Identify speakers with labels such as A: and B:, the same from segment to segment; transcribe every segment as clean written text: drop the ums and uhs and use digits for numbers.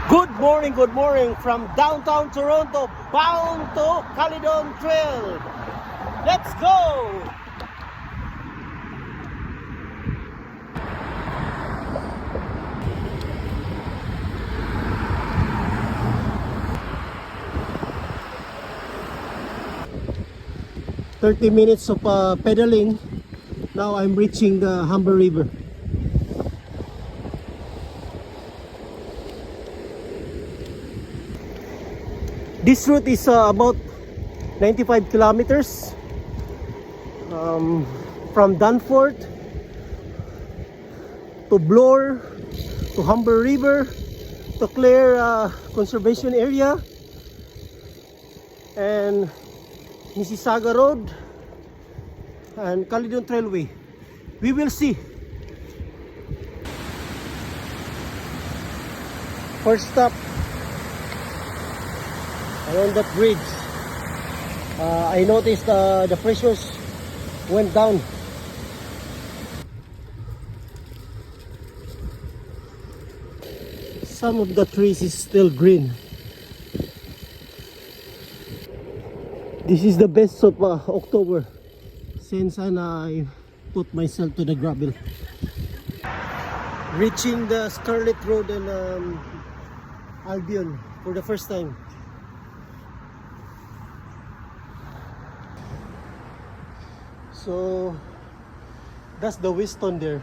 A: Good morning from downtown Toronto, bound to Caledon Trail. Let's go! "30 minutes of pedaling. Now I'm reaching the Humber River. This route is about 95 kilometers from Danforth to Bloor to Humber River to Clare Conservation Area and Mississauga Road and Caledon Trailway. We will see. First stop around that bridge. I noticed the pressures went down. Some of the trees is still green. This is the best of October since I put myself to the gravel. Reaching the Scarlet Road and Albion for the first time. So that's the Weston there.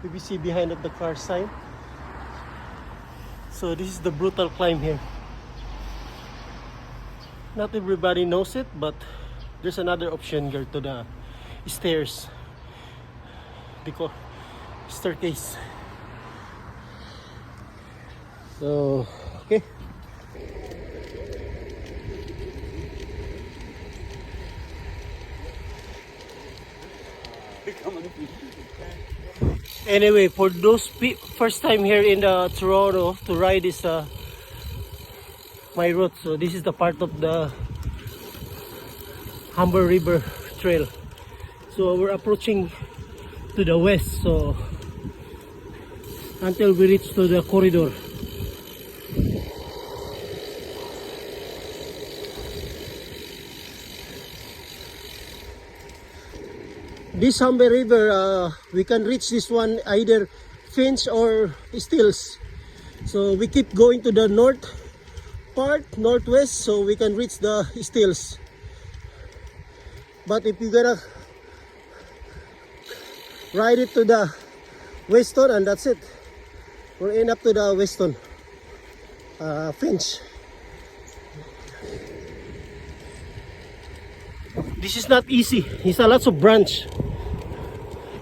A: You see behind of the car sign. So this is the brutal climb here. Not everybody knows it, but there's another option here to the stairs. The staircase. So okay. Anyway, for those first time here in Toronto to ride this my route, so this is the part of the Humber River Trail. So we're approaching to the west, so until we reach to the corridor. This Humber River, we can reach this one either Finch or Stills. So we keep going to the north part, northwest, so we can reach the Stills. But if you're gonna ride it to the Weston, and that's it. We're in up to the Weston, Finch. This is not easy. It's a lot of branch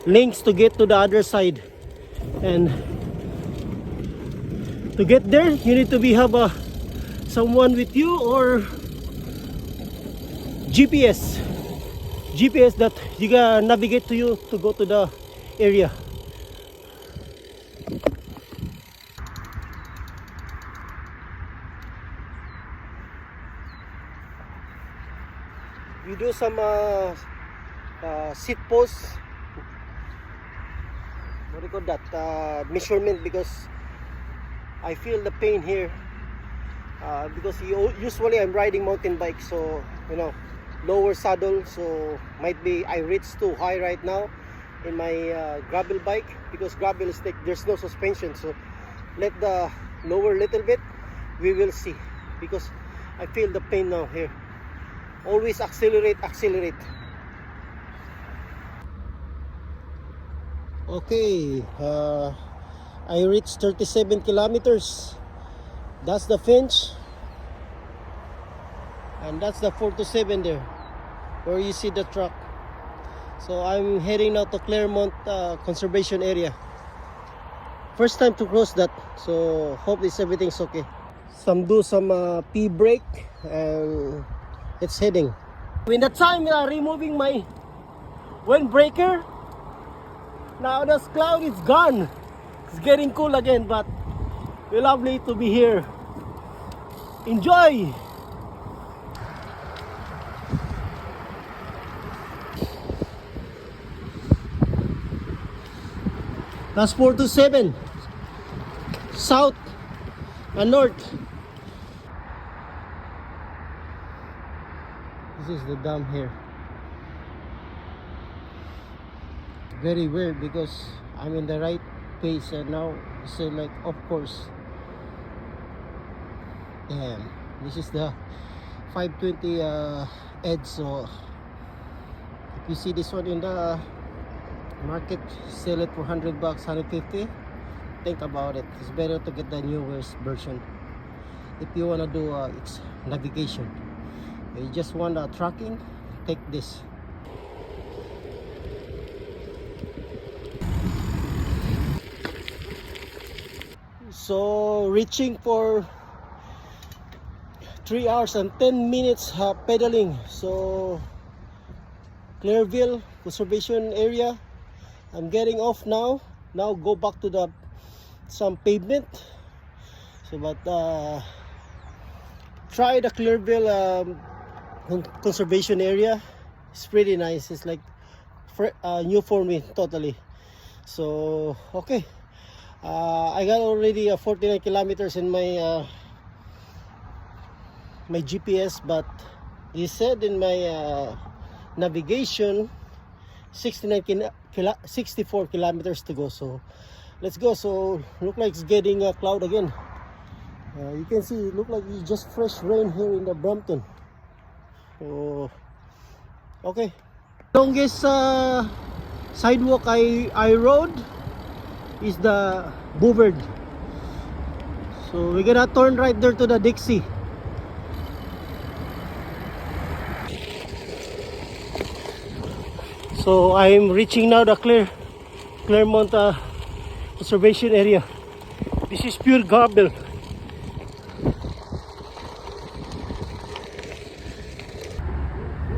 A: links to get to the other side, and to get there you need to have someone with you or GPS that you can navigate to you to go to the area. We do some seat posts, what do you call that, measurement, because I feel the pain here because usually I'm riding mountain bike, so you know, lower saddle, so might be I reach too high right now in my gravel bike, because gravel is there's no suspension, so let the lower little bit, we will see, because I feel the pain now here. Always accelerate. Okay, I reached 37 kilometers. That's the Finch, and that's the 427 there where you see the truck. So I'm heading now to Claremont Conservation Area. First time to cross that, so hope everything's okay. Some P brake, and it's heading. When the time removing my windbreaker, now the cloud is gone. It's getting cool again, but we're lovely to be here. Enjoy! That's 427 south north. This is the dam here. Very weird because I'm in the right pace and now it's like off course. Damn, this is the 520 edge. So if you see this one in the market, sell it for $100, 150. Think about it. It's better to get the newest version if you wanna do navigation. You just want tracking, take this. So reaching for 3 hours and 10 minutes pedaling. So Clairville Conservation Area. I'm getting off now. Now go back to the some pavement. So but try the Clairville Conservation Area. It's pretty nice. It's like new for me totally. So okay. I got already 49 kilometers in my my GPS, but they said in my navigation 64 kilometers to go. So let's go. So look like it's getting a cloud again. You can see it look like it's just fresh rain here in the Brampton. So okay, longest sidewalk I rode is the Bouvard. So we're gonna turn right there to the Dixie. So I'm reaching now the Claremont Conservation Area. This is pure garbage.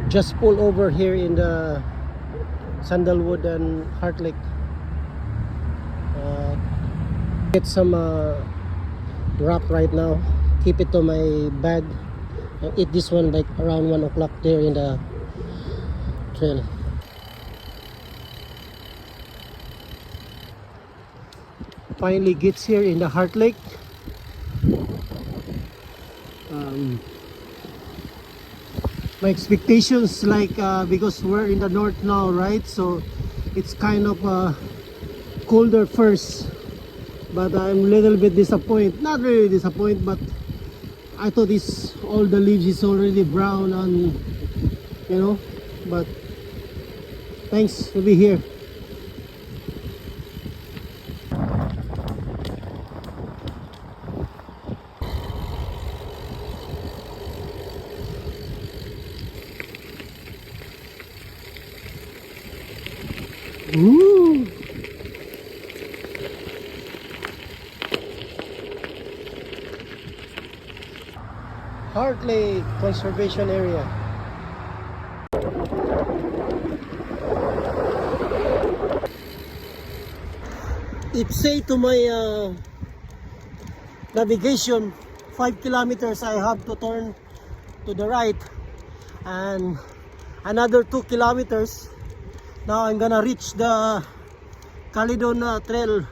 A: Just pull over here in the Sandalwood and Heart Lake. Get some wrap right now. Keep it to my bag. I'll eat this one like around 1 o'clock there in the trail. Finally gets here in the Heart Lake. My expectations like because we're in the north now, right? So it's kind of colder first, but I'm a little bit disappointed. Not really disappointed, but I thought this all the leaves is already brown and you know, but thanks to be here. Ooh. Heart Lake Conservation Area. It say to my navigation 5 kilometers I have to turn to the right and another 2 kilometers. Now I'm gonna reach the Caledon Trail.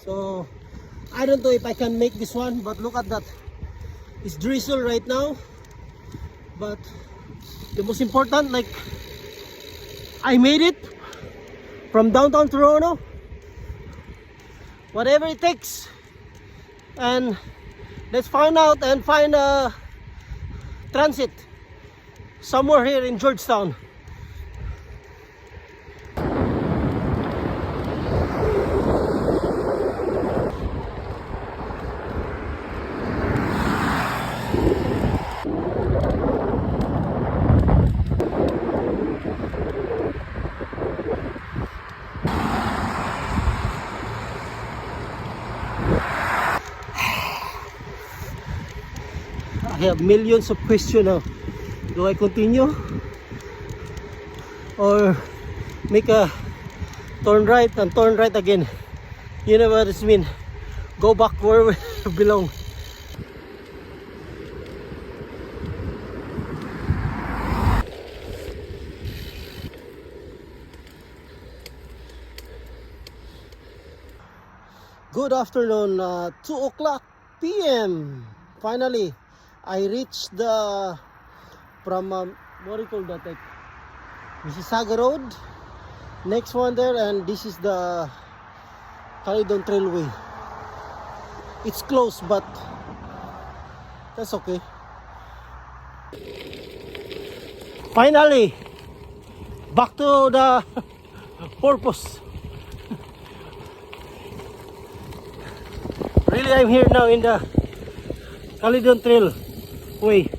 A: So I don't know if I can make this one, but look at that. It's drizzle right now, but the most important, like, I made it from downtown Toronto, whatever it takes. And let's find out and find a transit somewhere here in Georgetown. I have millions of questions now. Do I continue or make a turn right and turn right again? You know what it means. Go back where we belong. Good afternoon, 2 o'clock p.m. Finally, I reached the from what do you call that? Like Mississauga Road. Next one there, and this is the Caledon Trailway. It's close, but that's okay. Finally, back to the purpose. Really, I'm here now in the Caledon Trailway.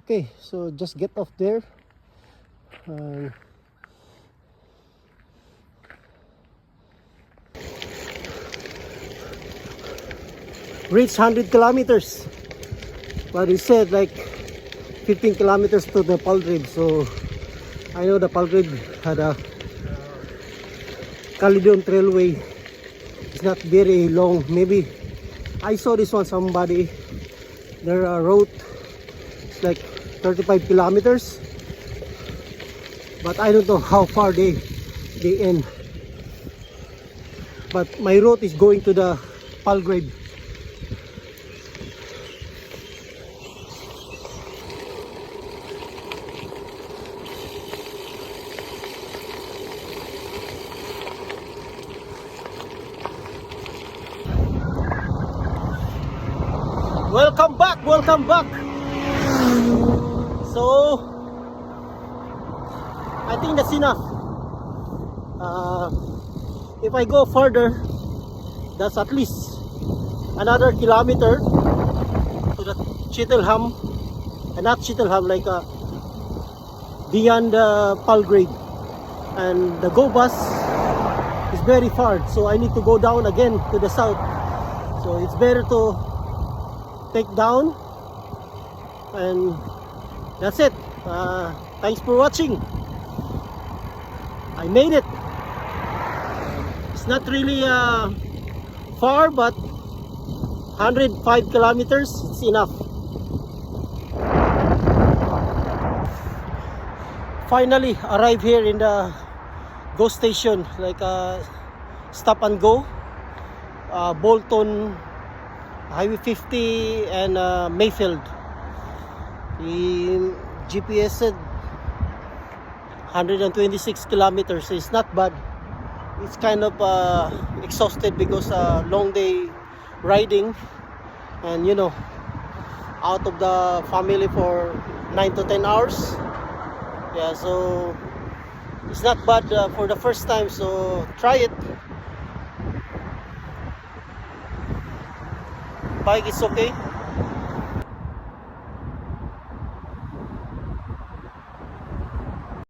A: Okay, so just get off there. Reach 100 kilometers. But he said like 15 kilometers to the Palgrave. So I know the Palgrave had a Caledon Trailway. It's not very long. Maybe I saw this one, somebody there wrote it's like 35 kilometers, but I don't know how far they end. But my route is going to the Palgrave. Welcome back, welcome back. So I think that's enough. If I go further, that's at least another kilometer to the Chittelham, and not Chittelham, like beyond Palgrave, and the go bus is very far, so I need to go down again to the south. So it's better to take down, and that's it. Thanks for watching. I made it. It's not really far, but 105 kilometers, it's enough. Finally arrived here in the GO station, like stop and go, Bolton, Highway 50 and Mayfield. The GPS said 126 kilometers. It's not bad. It's kind of exhausted because long day riding, and you know, out of the family for 9 to 10 hours. Yeah, so it's not bad for the first time, so try it. Bike is okay.